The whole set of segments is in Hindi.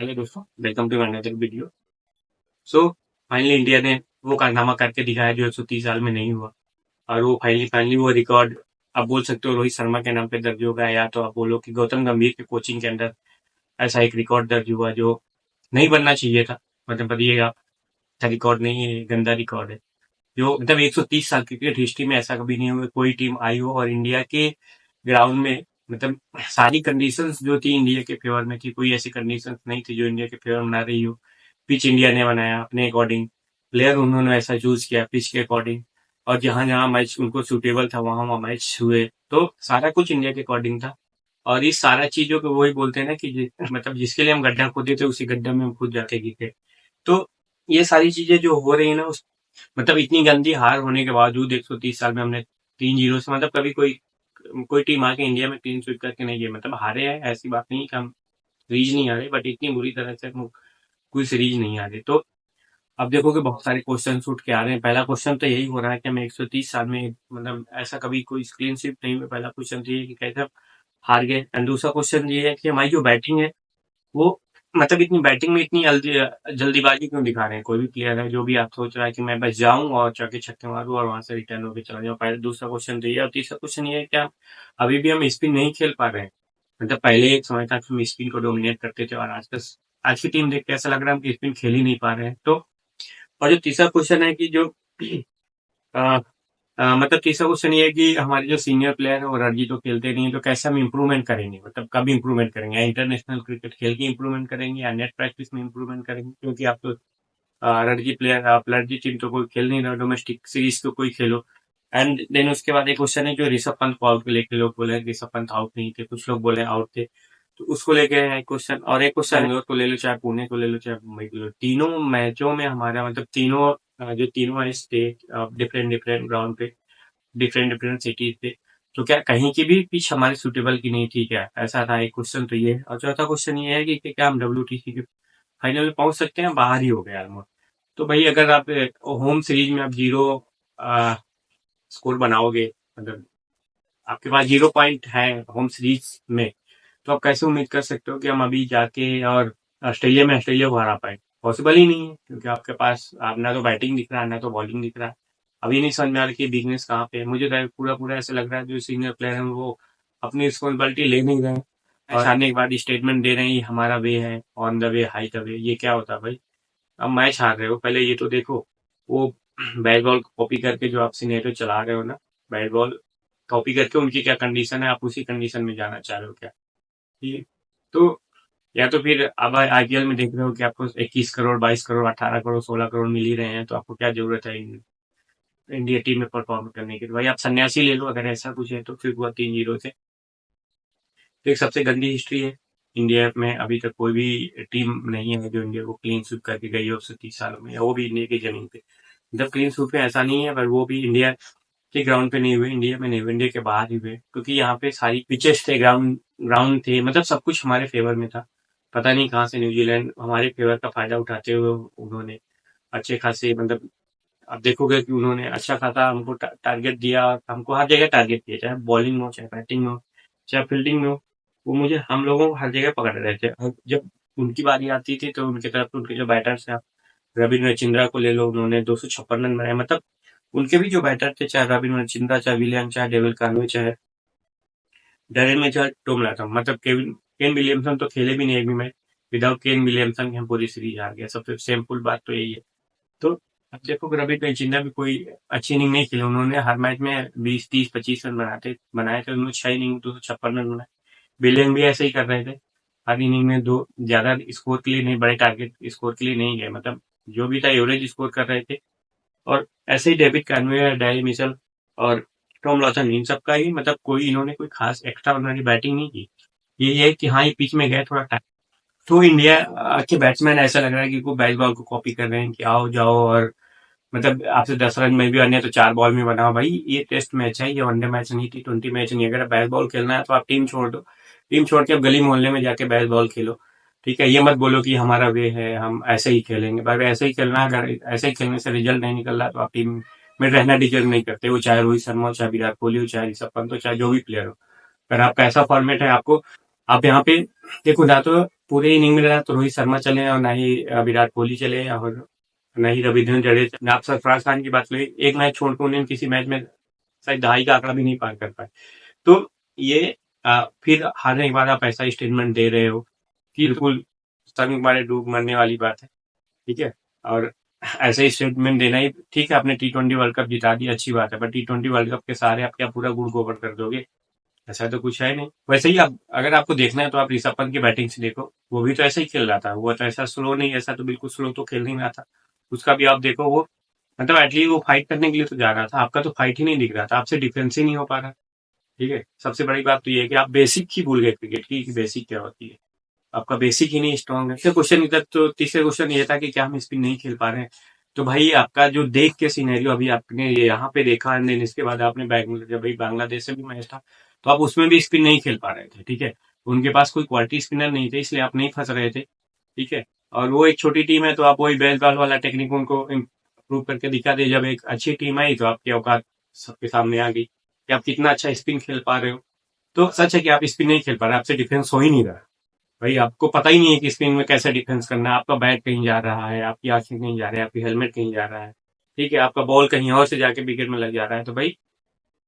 हेलो दोस्तों, welcome to another video. So finally India ने वो कारनामा करके दिखाया जो 130 साल में नहीं हुआ। और वो फाइनली फाइनली वो रिकॉर्ड आप बोल सकते हो रोहित शर्मा के नाम पे दर्ज होगा, या तो आप बोलो कि गौतम गंभीर के कोचिंग के अंदर ऐसा एक रिकॉर्ड दर्ज हुआ जो नहीं बनना चाहिए था। मतलब ये अच्छा रिकॉर्ड नहीं है, गंदा रिकॉर्ड है। जो मतलब 130 साल क्रिकेट हिस्ट्री में ऐसा कभी नहीं हुआ कोई टीम आई हो और इंडिया के ग्राउंड में मतलब सारी कंडीशंस जो थी इंडिया के फेवर में थी, कोई ऐसी कंडीशंस नहीं थी जो इंडिया के फेवर में ना रही हो। पिच इंडिया ने बनाया अपने अकॉर्डिंग, प्लेयर उन्होंने ऐसा चूज किया पिच के अकॉर्डिंग, और जहां जहां मैच उनको सूटेबल था वहां वहां मैच हुए। तो सारा कुछ इंडिया के अकॉर्डिंग था। और इस सारा चीजों को वही बोलते हैं ना कि मतलब जिसके लिए हम गड्ढा खोदे थे उसी गड्ढा में हम खुद जाके गिरे। तो ये सारी चीजें जो हो रही है ना, मतलब इतनी गंदी हार होने के बावजूद 130 साल में हमने 3-0 से, मतलब कभी कोई कोई टीम आके इंडिया में क्लीन स्वीप करके नहीं है, मतलब हारे हैं ऐसी बात नहीं कि हम सीरीज नहीं हारे, बट इतनी बुरी तरह से हम कोई सीरीज नहीं हारे। तो अब देखो कि बहुत सारे क्वेश्चन उठ के आ रहे हैं। पहला क्वेश्चन तो यही हो रहा है कि हम 130 साल में मतलब ऐसा कभी कोई क्लीन स्वीप नहीं हुआ। पहला क्वेश्चन तो ये है कि कैसे हम हार गए। एंड दूसरा क्वेश्चन ये है कि हमारी जो बैटिंग है वो मतलब इतनी बैटिंग में इतनी जल्दीबाजी क्यों दिखा रहे हैं। कोई भी प्लेयर है जो भी आप सोच रहा है कि मैं बस जाऊं और चौके छक्के मारूं और वहां से रिटर्न होकर चला जाऊं। पहले दूसरा क्वेश्चन तो ये है। और तीसरा क्वेश्चन ये है कि अभी भी हम स्पिन नहीं खेल पा रहे हैं। मतलब पहले एक समय था कि हम स्पिन को डोमिनेट करते थे, और आज की टीम देख के ऐसा लग रहा है हम स्पिन खेल ही नहीं पा रहे हैं। तो और जो तीसरा क्वेश्चन है कि जो मतलब तीसरा क्वेश्चन ये है कि हमारे जो सीनियर प्लेयर है वो रणजी तो खेलते नहीं है, तो कैसे हम इम्प्रूवमेंट करेंगे, मतलब कब इम्प्रूवमेंट करेंगे, या इंटरनेशनल क्रिकेट खेल के इम्प्रूवमेंट करेंगे या नेट प्रैक्टिस में इम्प्रूवमेंट करेंगे। क्योंकि आप तो रणजी प्लेयर, आप रणजी टीम तो कोई खेल नहीं रहे, डोमेस्टिक सीरीज तो कोई खेलो। एंड देन उसके बाद एक क्वेश्चन है जो ऋषभ पंत को आउट को लेके लोग बोले ऋषभ पंत आउट नहीं थे, कुछ लोग बोले आउट थे। तो उसको लेके है क्वेश्चन। और एक क्वेश्चन बैंगलोर को ले लो, चाहे पुणे को ले लो, चाहे मुंबई को ले लो, तीनों मैचों में हमारा मतलब तीनों जो तीनों है स्टेट डिफरेंट डिफरेंट ग्राउंड पे, डिफरेंट डिफरेंट सिटीज पे, तो क्या कहीं की भी पिच हमारे सुटेबल की नहीं थी क्या? ऐसा था एक क्वेश्चन तो ये है। और चौथा क्वेश्चन ये है कि क्या हम WTC के फाइनल में पहुंच सकते हैं? बाहर ही हो गया ऑलमोस्ट। तो भाई अगर आप होम सीरीज में आप जीरो स्कोर बनाओगे, मतलब आपके पास 0 पॉइंट है होम सीरीज में, तो आप कैसे उम्मीद कर सकते हो कि हम अभी जाके और ऑस्ट्रेलिया को हरा पाए? पॉसिबल ही नहीं है, क्योंकि आपके पास आप ना तो बैटिंग दिख रहा है ना तो बॉलिंग दिख रहा है। अभी नहीं समझ में आ रहा कि वीकनेस कहाँ पे है। मुझे तो पूरा पूरा ऐसा लग रहा है जो सीनियर प्लेयर हैं वो अपनी रिस्पॉन्सिबिलिटी ले नहीं रहे हैं, और आने के बाद स्टेटमेंट दे रहे हैं ये हमारा वे है, on the way, high the way. ये क्या होता है भाई? अब मैच हार रहे हो, पहले ये तो देखो। वो बैट बॉल कॉपी करके जो आप सिनेरियो चला रहे हो ना, बैट बॉल कॉपी करके उनकी क्या कंडीशन है, आप उसी कंडीशन में जाना चाह रहे हो क्या? ये तो, या तो फिर अब IPL में देख रहे हो कि आपको 21 करोड़, 22 करोड़, 18 करोड़, 16 करोड़ मिल ही रहे हैं, तो आपको क्या जरूरत है इंडिया टीम में परफॉर्म करने की? तो भाई आप सन्यासी ले लो अगर ऐसा कुछ है तो। फिर हुआ 3-0 से। तो एक सबसे गंदी हिस्ट्री है। इंडिया में अभी तक कोई भी टीम नहीं है जो इंडिया को क्लीन स्वीप करके गई हो 130 सालों में, या वो भी इंडिया की जमीन पे। जब क्लीन स्वीप में ऐसा नहीं है, पर वो भी इंडिया के ग्राउंड पे नहीं हुए, इंडिया में नहीं हुए, इंडिया के बाहर ही हुए, क्योंकि यहाँ पे सारी पिचेस थे, ग्राउंड ग्राउंड थे, मतलब सब कुछ हमारे फेवर में था। पता नहीं कहाँ से न्यूजीलैंड हमारे फेवर का फायदा उठाते हुए उन्होंने अच्छे खासे, मतलब आप देखोगे कि उन्होंने अच्छा खासा हमको टारगेट दिया, और हमको हर जगह टारगेट किया, चाहे बॉलिंग में हो, चाहे बैटिंग में हो, चाहे फील्डिंग में हो। वो मुझे हम लोगों को हर जगह पकड़ रहे थे, और जब उनकी बारी आती थी तो उनकी तरफ उनके जो बैटर्स हैं, रविंद्र चिंद्रा को ले लो, उन्होंने 256 रन बनाए। मतलब उनके भी जो बैटर थे, चाहे रविंद्र चिंद्रा, चाहे विलियम, चाहे डेविल कानवे, चाहे डरेन में, चाहे टॉम लाथम, मतलब केन विलियमसन तो खेले भी नहीं एक भी मैच। विदाउट केन विलियमसन के हम पूरी सीरीज हार गए। सबसे सिंपल बात तो यही है। तो अब देखो कि रवि टेंचिंदा भी कोई अच्छी इनिंग नहीं खेली। उन्होंने हर मैच में 20, 30, 25 रन बनाए थे। उन्होंने 6 इनिंग 256 रन बनाए। विलियन भी ऐसे ही कर रहे थे, हर इनिंग में दो, ज्यादा स्कोर के लिए नहीं, बड़े टारगेट स्कोर के लिए नहीं गए, मतलब जो भी था एवरेज स्कोर कर रहे थे। और ऐसे ही डेविड कानवे, डैरी मिचेल और टॉम लॉथन, इन सबका ही मतलब कोई इन्होंने कोई खास एक्स्ट्रा ऑर्डिनरी बैटिंग नहीं की। ये है कि हाँ, ये पिच में गए थोड़ा टाइम। तो इंडिया के बैट्समैन ऐसा लग रहा है कि वो बैट बॉल को कॉपी कर रहे हैं कि आओ जाओ, और मतलब आपसे 10 रन में भी अन्य तो 4 बॉल में बनाओ। भाई ये टेस्ट मैच है, ये वनडे मैच नहीं, T20 मैच नहीं। अगर बैट बॉल खेलना है तो आप टीम छोड़ दो, टीम छोड़ के आप गली मोहल्ले में जाके बैट बॉल खेलो। ठीक है, ये मत बोलो कि हमारा वे है, हम ऐसे ही खेलेंगे। भाई ऐसे ही खेलना है, अगर ऐसे ही खेलने से रिजल्ट नहीं निकल रहा तो आप टीम में रहना डिजर्व नहीं करते। वो चाहे रोहित शर्मा हो, चाहे विराट कोहली हो, चाहे ऋषभ पंत हो, चाहे जो भी प्लेयर हो। अगर आपका ऐसा फॉर्मेट है, आपको आप यहाँ पे देखो, ना तो पूरे इनिंग में ना तो रोहित शर्मा चले और ना ही विराट कोहली चले और ना ही रविंद्र जडेजा, ना आप सरफराज खान की बात करें, एक मैच छोड़ के उन्हें किसी मैच में शायद दहाई का आंकड़ा भी नहीं पार कर पाए। तो ये फिर हारने के बाद आप ऐसा स्टेटमेंट दे रहे हो कि बिल्कुल सर मारे डूब मरने वाली बात है। ठीक है, और ऐसे ही स्टेटमेंट देना ही ठीक है। आपने T20 वर्ल्ड कप जिता दी, अच्छी बात है, पर T20 वर्ल्ड कप के सहारे आप क्या पूरा गुड़ गोबर कर दोगे? ऐसा तो कुछ है नहीं। वैसे ही आप, अगर आपको देखना है तो आप ऋषभ पंत की बैटिंग से देखो, वो भी तो ऐसा ही खेल रहा था। वो तो ऐसा स्लो नहीं, ऐसा तो बिल्कुल स्लो तो खेल नहीं रहा था। उसका भी आप देखो, वो मतलब एटलीस्ट वो फाइट करने के लिए तो जा रहा था। आपका तो फाइट ही नहीं दिख रहा था, आपसे डिफेंस ही नहीं हो पा रहा। ठीक है, सबसे बड़ी बात तो ये है कि आप बेसिक ही भूल गए क्रिकेट की, कि बेसिक क्या होती है। आपका बेसिक ही नहीं स्ट्रांग है। फिर क्वेश्चन इधर, तो तीसरे क्वेश्चन ये था कि क्या हम स्पिन नहीं खेल पा रहे हैं? तो भाई आपका जो देख के सिनेरियो अभी आपने ये यहाँ पे देखा, एंड देन इसके बाद आपने जब भाई बांग्लादेश से भी मैच था, तो आप उसमें भी स्पिन नहीं खेल पा रहे थे। ठीक है, उनके पास कोई क्वालिटी स्पिनर नहीं थे, इसलिए आप नहीं फंस रहे थे। ठीक है, और वो एक छोटी टीम है, तो आप वही बेस बॉल वाला टेक्निक उनको इम्प्रूव करके दिखा दे। जब एक अच्छी टीम आई तो आपकी औकात सबके सामने आ गई कि आप कितना अच्छा स्पिन खेल पा रहे हो। तो सच है कि आप स्पिन नहीं खेल पा रहे, आपसे डिफेंस हो ही नहीं रहा। भाई आपको पता ही नहीं है कि स्पिन में कैसे डिफेंस करना है। आपका बैट कहीं जा रहा है, आपकी आंखें कहीं जा रही है, आपकी हेलमेट कहीं जा रहा है। ठीक है, आपका बॉल कहीं और से जाके विकेट में लग जा रहा है। तो भाई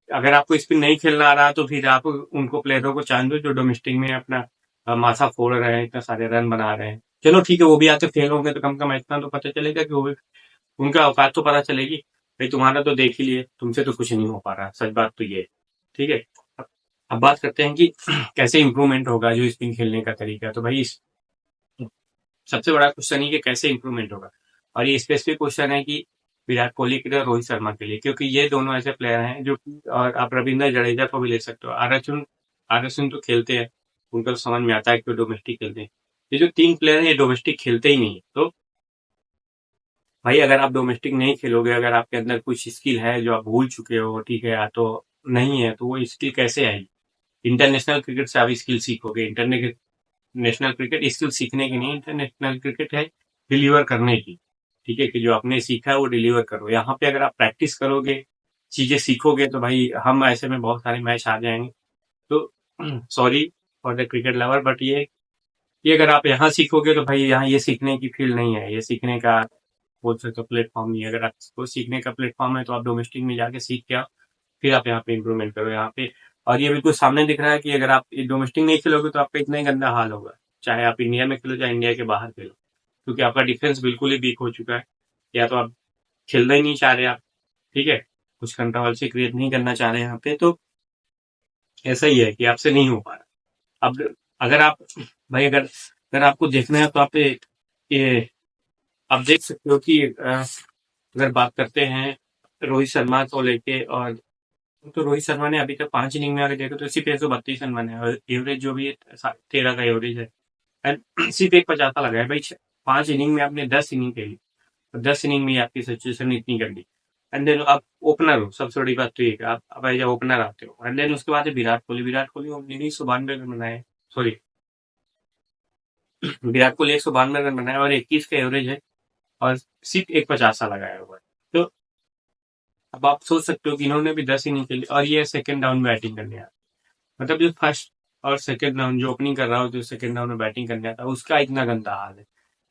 अगर आपको स्पिन नहीं खेलना आ रहा तो फिर आप उनको प्लेयरों को चांस दो जो डोमेस्टिक में अपना माथा फोड़ रहे हैं, इतना सारे रन बना रहे हैं। चलो ठीक है, वो भी आके फेल होंगे तो कम से कम इतना तो पता चलेगा कि वो भी, उनका औकात तो पता चलेगी। भाई तुम्हारा तो देख ही लिए, तुमसे तो कुछ नहीं हो पा रहा, सच बात तो ये है। ठीक है, अब अब बात करते हैं कि कैसे इंप्रूवमेंट होगा जो स्पिन खेलने का तरीका है। तो भाई सबसे बड़ा क्वेश्चन ही कि कैसे इंप्रूवमेंट होगा, और ये स्पेसिफिक क्वेश्चन है कि विराट कोहली के लिए और रोहित शर्मा के लिए, क्योंकि ये दोनों ऐसे प्लेयर हैं जो कि, और आप रविंद्र जडेजा को भी ले सकते हो। आर अश्विन तो खेलते हैं, उनका तो समझ में आता है कि वो डोमेस्टिक खेलते हैं। ये जो तीन प्लेयर हैं ये डोमेस्टिक खेलते ही नहीं है। तो भाई अगर आप डोमेस्टिक नहीं खेलोगे, अगर आपके अंदर कुछ स्किल है जो आप भूल चुके हो, ठीक है, या तो नहीं है, तो वो स्किल कैसे आएगी? इंटरनेशनल क्रिकेट से आप स्किल सीखोगे। नेशनल क्रिकेट स्किल सीखने की नहीं, इंटरनेशनल क्रिकेट है डिलीवर करने की। ठीक है, कि जो आपने सीखा है वो डिलीवर करो। यहाँ पे अगर आप प्रैक्टिस करोगे, चीजें सीखोगे, तो भाई हम ऐसे में बहुत सारे मैच आ जाएंगे। तो sorry for the cricket lover, but ये अगर आप यहाँ सीखोगे तो भाई यहाँ ये सीखने की फील्ड नहीं है, ये सीखने का बोल सकते हो प्लेटफॉर्म नहीं है। अगर आपको सीखने का प्लेटफॉर्म है तो आप डोमेस्टिक में जाके सीख के आओ, फिर आप यहाँ पे इम्प्रूवमेंट करो यहाँ पे। और ये बिल्कुल सामने दिख रहा है कि अगर आप डोमेस्टिक नहीं खेलोगे तो आपका इतना ही गंदा हाल होगा, चाहे आप इंडिया में खेलो चाहे इंडिया के बाहर खेलो, क्योंकि आपका डिफेंस बिल्कुल ही वीक हो चुका है। या तो आप खेलना ही नहीं चाह रहे आप, ठीक है, कुछ कंट्रोवर्सी क्रिएट नहीं करना चाह रहे यहाँ पे, तो ऐसा ही है कि आपसे नहीं हो पा रहा। अब अगर आप, भाई अगर अगर आपको देखना है तो आप ये आप देख सकते हो कि अगर बात करते हैं रोहित शर्मा को लेके, और तो रोहित शर्मा ने अभी तक 5 इनिंग में अगर देखो तो सिर्फ 132 रन बने हैं, और एवरेज जो भी है 13 का एवरेज है। एंड सिर्फ एक 50 लगा है भाई। 5 इनिंग में आपने 10 इनिंग खेली, और 10 इनिंग में ही आपकी सिचुएशन इतनी कर दी। एंड देन आप ओपनर हो, सबसे बड़ी बात तो ये कि आप एज ओपनर आते हो। एंड देन उसके बाद है विराट कोहली 192 रन बनाए, सॉरी, विराट कोहली 192 रन बनाए और 21 का एवरेज है, और सिर्फ एक 50 लगाया हुआ है। तो अब आप सोच सकते हो कि इन्होंने भी 10 इनिंग खेली और ये सेकंड डाउन में बैटिंग करने आया। मतलब जो फर्स्ट और सेकंड राउंड जो ओपनिंग कर रहा हो, जो सेकंड राउंड में बैटिंग करने आता है, उसका इतना गंदा हाल है।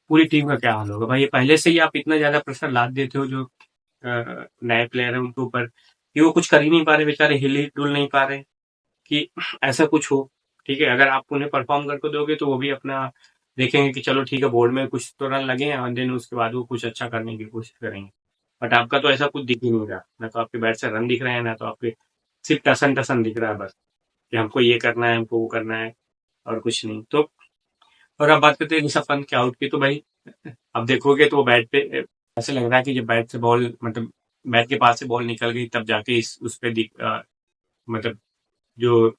पूरी टीम का क्या हाल होगा भाई? ये पहले से ही आप इतना ज्यादा प्रेशर लाद देते हो जो नए प्लेयर है उनके ऊपर, कि वो कुछ कर ही नहीं पा रहे, बेचारे हिल ही डुल नहीं पा रहे कि ऐसा कुछ हो। ठीक है, अगर आप उन्हें परफॉर्म करके दोगे तो वो भी अपना देखेंगे कि चलो ठीक है, बोर्ड में कुछ तो रन लगे हैं, और देन उसके बाद वो कुछ अच्छा करने की कोशिश करेंगे। बट आपका तो ऐसा कुछ दिख ही नहीं रहा, ना तो आपके बैट से रन दिख रहे हैं, ना तो आपके सिर्फ टसन टसन दिख रहा है बस, कि हमको ये करना है, हमको वो करना है, और कुछ नहीं। तो और अब बात करते हैं ऋषभ पंत के आउट की, तो भाई अब देखोगे तो वो बैट पे ऐसे लग रहा है कि जब बैट से बॉल, मतलब बैट के पास से बॉल निकल गई तब जाके इस उस पे मतलब जो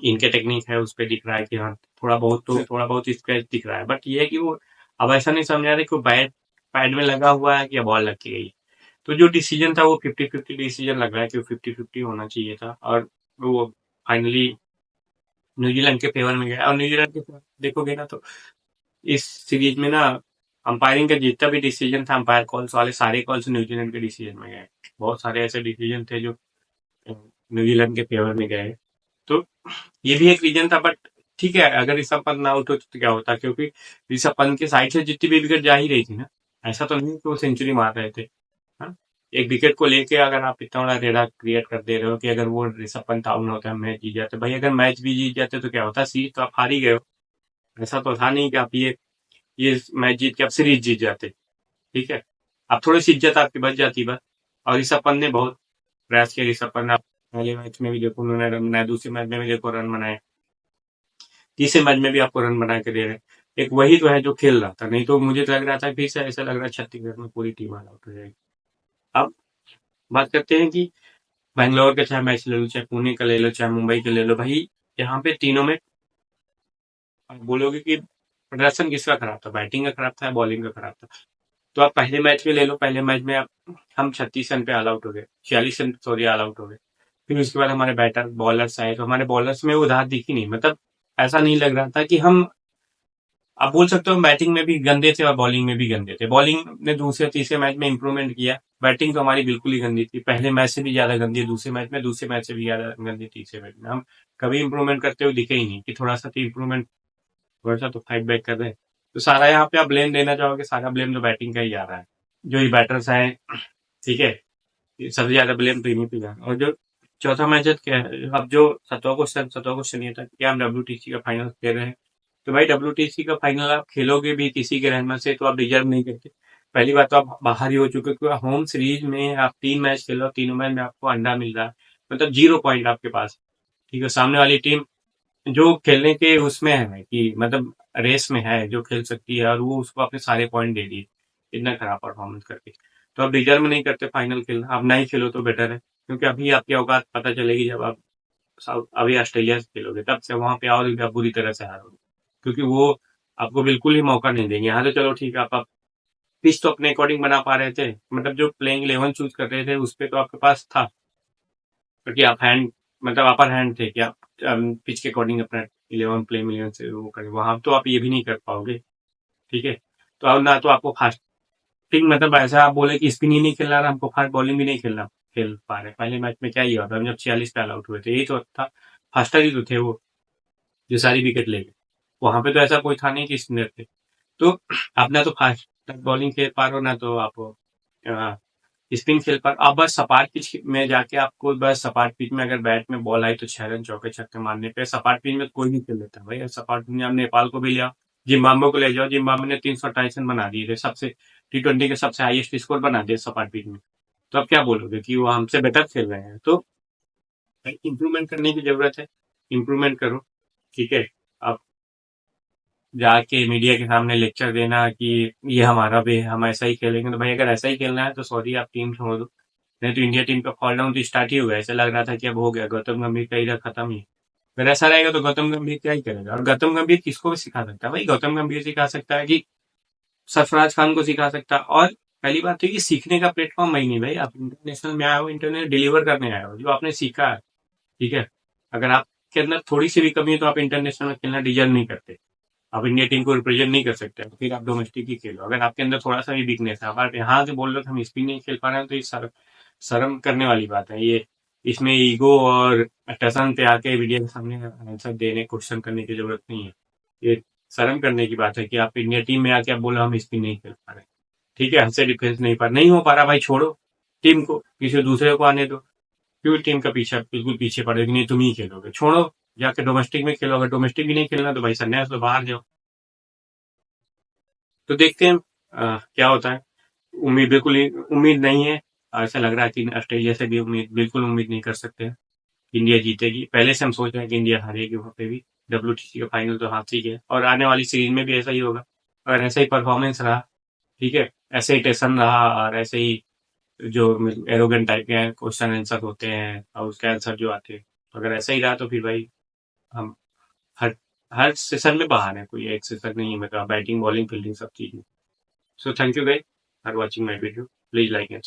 इनके टेक्निक है उस पे दिख रहा है कि हाँ थोड़ा बहुत स्क्रैच दिख रहा है। बट ये है कि वो अब ऐसा नहीं समझ आ रहा कि वो बैट पैड में लगा हुआ है कि या बॉल लग के गई है। तो जो डिसीजन था वो 50-50 डिसीजन लग रहा है कि वो 50-50 होना चाहिए था, और वो फाइनली न्यूजीलैंड के फेवर में गया। और न्यूजीलैंड के देखोगे ना तो इस सीरीज में ना अंपायरिंग का जितना भी डिसीजन था, अंपायर कॉल्स वाले सारे कॉल्स न्यूजीलैंड के डिसीजन में गए। बहुत सारे ऐसे डिसीजन थे जो न्यूजीलैंड के फेवर में गए। तो ये भी एक रीजन था, बट ठीक है, अगर ऋषभ पंत ना आउट होते तो क्या होता, क्योंकि ऋषभ पंत के साइड से जितनी भी विकेट जा ही रही थी ना, ऐसा तो नहीं कि वो सेंचुरी मार रहे थे। हाँ, एक विकेट को लेके अगर आप इतना बड़ा रेडा क्रिएट कर दे रहे हो कि अगर वो ऋषभ पंत आउट ना होता हम मैच जीत जाते, भाई अगर मैच भी जीत जाते तो क्या होता, सीरीज तो आप हार ही गए हो। ऐसा तो था नहीं कि आप ये मैच जीत के आप सीरीज जीत जाते। ठीक है, अब थोड़ी सी इज्जत आपकी बच जाती बस। और ऋषभ पंत ने बहुत प्रयास किया। ऋषभ पंत आप पहले मैच में भी देखो उन्होंने रन बनाए, दूसरे मैच में भी देखो रन बनाए, तीसरे मैच में भी आपको रन बना के दे रहे हैं। एक वही तो है जो खेल रहा था, नहीं तो मुझे तो लग रहा था फिर से ऐसा लग रहा है छत्तीसगढ़ में पूरी टीम ऑल आउट हो जाएगी। अब बात करते हैं कि बैंगलोर का चाहे मैच ले लो, चाहे पुणे का ले लो, चाहे मुंबई का ले लो, भाई यहाँ पे तीनों में आप बोलोगे कि प्रदर्शन किसका खराब था, बैटिंग का खराब था या बॉलिंग का खराब था। तो आप पहले मैच में ले लो, पहले मैच में आप हम 36 रन पे ऑल आउट हो गए, 46 रन सॉरी ऑल आउट हो गए। फिर उसके बाद हमारे बैटर बॉलर्स आए तो हमारे बॉलर्स में वो धार दिखी नहीं, मतलब ऐसा नहीं लग रहा था कि हम, आप बोल सकते हो बैटिंग में भी गंदे थे और बॉलिंग में भी गंदे थे। बॉलिंग ने दूसरे तीसरे मैच में इंप्रूवमेंट किया, बैटिंग तो हमारी बिल्कुल ही गंदी थी, पहले मैच से भी ज्यादा गंदी है दूसरे मैच में, दूसरे मैच से भी ज्यादा गंदी तीसरे मैच में। हम कभी इंप्रूवमेंट करते हुए दिखे ही नहीं कि थोड़ा सा तो इंप्रूवमेंट, थोड़ा सा तो फाइट बैक कर रहे हैं। तो सारा यहाँ पे आप ब्लेम देना चाहोगे, सारा ब्लेम तो बैटिंग का ही आ रहा है। जो ये बैटर्स आए, ठीक है, ये सबसे ज्यादा ब्लेम तो इन्हीं पे जा रहा है। और जो चौथा मैच है क्या है, अब जो 7वां क्वेश्चन ये था कि क्या हम WTC का फाइनल खेल रहे हैं। तो भाई WTC का फाइनल आप खेलोगे भी किसी के रहमत से तो आप डिजर्व नहीं करते। पहली बात तो आप बाहर ही हो चुके हो, क्योंकि होम सीरीज में आप 3 मैच खेलो, तीनों मैच में आपको अंडा मिल रहा है, मतलब 0 पॉइंट आपके पास। ठीक है, सामने वाली टीम जो खेलने के उसमें है कि मतलब रेस में है, जो खेल सकती है, और वो उसको अपने सारे पॉइंट दे दिए इतना खराब परफॉर्मेंस करके। तो आप डिजर्व नहीं करते फाइनल खेलना, आप ना ही खेलो तो बेटर है, क्योंकि अभी आपकी औकात पता चलेगी जब आप अभी ऑस्ट्रेलिया से खेलोगे, तब से वहां पे और भी आप बुरी तरह से हारोगे, क्योंकि वो आपको बिल्कुल ही मौका नहीं देंगे। यहाँ तो चलो ठीक है, आप पिच तो अपने अकॉर्डिंग बना पा रहे थे, मतलब जो प्लेइंग 11 चूज कर रहे थे उस पे तो आपके पास था, क्योंकि आप हैंड, मतलब अपर हैंड थे कि आप पिच के अकॉर्डिंग अपना 11 प्ले मिलियन से वो करें, वहां तो आप ये भी नहीं कर पाओगे। ठीक है, तो अब ना तो आपको फास्टिंग, मतलब ऐसा आप बोले कि स्पिन ही नहीं खेलना, हमको फास्ट बॉलिंग भी नहीं खेल पा रहे। पहले मैच में क्या ही हुआ था, हम जब 46 पे ऑल आउट हुए थे, यही तो था, फास्टर ही तो थे वो जो सारी विकेट ले गए। वहां पे तो ऐसा कोई था नहीं कि स्पिनर थे। तो आप ना तो फास्ट बॉलिंग खेल पा रहे हो, ना तो आप स्पिन खेल पर। अब बस सपाट पिच में जाके आपको, बस सपाट पिच में अगर बैट में बॉल आई तो 6 रन चौके छक्के मारने पे, सपाट पिच में कोई नहीं खेल लेता भाई। सपाट पिच में आप नेपाल को भी ले आओ, जिम्बाब्वे को ले जाओ, जिम्बाब्वे ने 328 रन बना दिए थे, सबसे T20 के सबसे हाईएस्ट स्कोर बना दिए सपाट पिच में। तो अब क्या बोलोगे कि वो हमसे बेटर खेल रहे हैं। तो इम्प्रूवमेंट करने की जरूरत है, इम्प्रूवमेंट करो। ठीक है, अब जाके मीडिया के सामने लेक्चर देना कि ये हमारा वे हम ऐसा ही खेलेंगे, तो भाई अगर ऐसा ही खेलना है तो सॉरी आप टीम छोड़ दो। नहीं तो इंडिया टीम का फॉल डाउन तो स्टार्ट ही हुआ है, ऐसा लग रहा था कि अब हो गया, गौतम गंभीर का इधर खत्म ही। अगर ऐसा रहेगा तो गौतम गंभीर क्या ही करेगा, और गौतम गंभीर किसको भी सिखा सकता है भाई, गौतम गंभीर सिखा सकता है कि सरफराज खान को सिखा सकता है। और पहली बात है कि सीखने का प्लेटफॉर्म वही नहीं भाई, आप इंटरनेशनल में आए हो, इंटरनेशनल डिलीवर करने आए हो जो आपने सीखा है। ठीक है, अगर आपके अंदर थोड़ी सी भी कमी है तो आप इंटरनेशनल में खेलना डिजर्व नहीं करते, आप इंडिया टीम को रिप्रेजेंट नहीं कर सकते, तो फिर आप डोमेस्टिक ही खेलो। अगर आपके अंदर थोड़ा सा भी वीकनेस है, अब आप यहाँ से बोल रहे हो कि हम स्पिन नहीं खेल पा रहे हैं, तो ये शर्म करने वाली बात है ये। इसमें ईगो और टसन पे आके मीडिया के सामने आंसर देने, क्वेश्चन करने की जरूरत नहीं है। ये शर्म करने की बात है कि आप इंडिया टीम में आके आप बोलो हम स्पिन नहीं खेल पा रहे। ठीक है, हमसे डिफेंस नहीं हो पा रहा भाई, छोड़ो टीम को, किसी दूसरे को आने दो। क्यों टीम का पीछा बिल्कुल पीछे पड़े कि नहीं तुम ही खेलोगे, छोड़ो, जाके डोमेस्टिक में खेलो। अगर डोमेस्टिक भी नहीं खेलना तो भाई संन्यास तो बाहर जाओ। तो देखते हैं क्या होता है। उम्मीद बिल्कुल उम्मीद नहीं है, ऐसा लग रहा है कि ऑस्ट्रेलिया से भी बिल्कुल उम्मीद नहीं कर सकते हैं इंडिया जीतेगी। पहले से हम सोच रहे हैं कि इंडिया हारेगी वहां पे भी। WTC का फाइनल तो हाथ ही है, और आने वाली सीरीज में भी ऐसा ही होगा। अगर ऐसा ही परफॉर्मेंस रहा, ठीक है, ऐसे ही टेंशन रहा, और ऐसे ही जो एरोगेंट टाइप के क्वेश्चन आंसर होते हैं और उसके आंसर जो आते हैं, अगर ऐसा ही रहा तो फिर भाई हम हर हर सेशन में बाहर है, कोई एक सेशन नहीं है, मतलब बैटिंग बॉलिंग फील्डिंग सब चीज में। So thank you guys for watching my video, please like and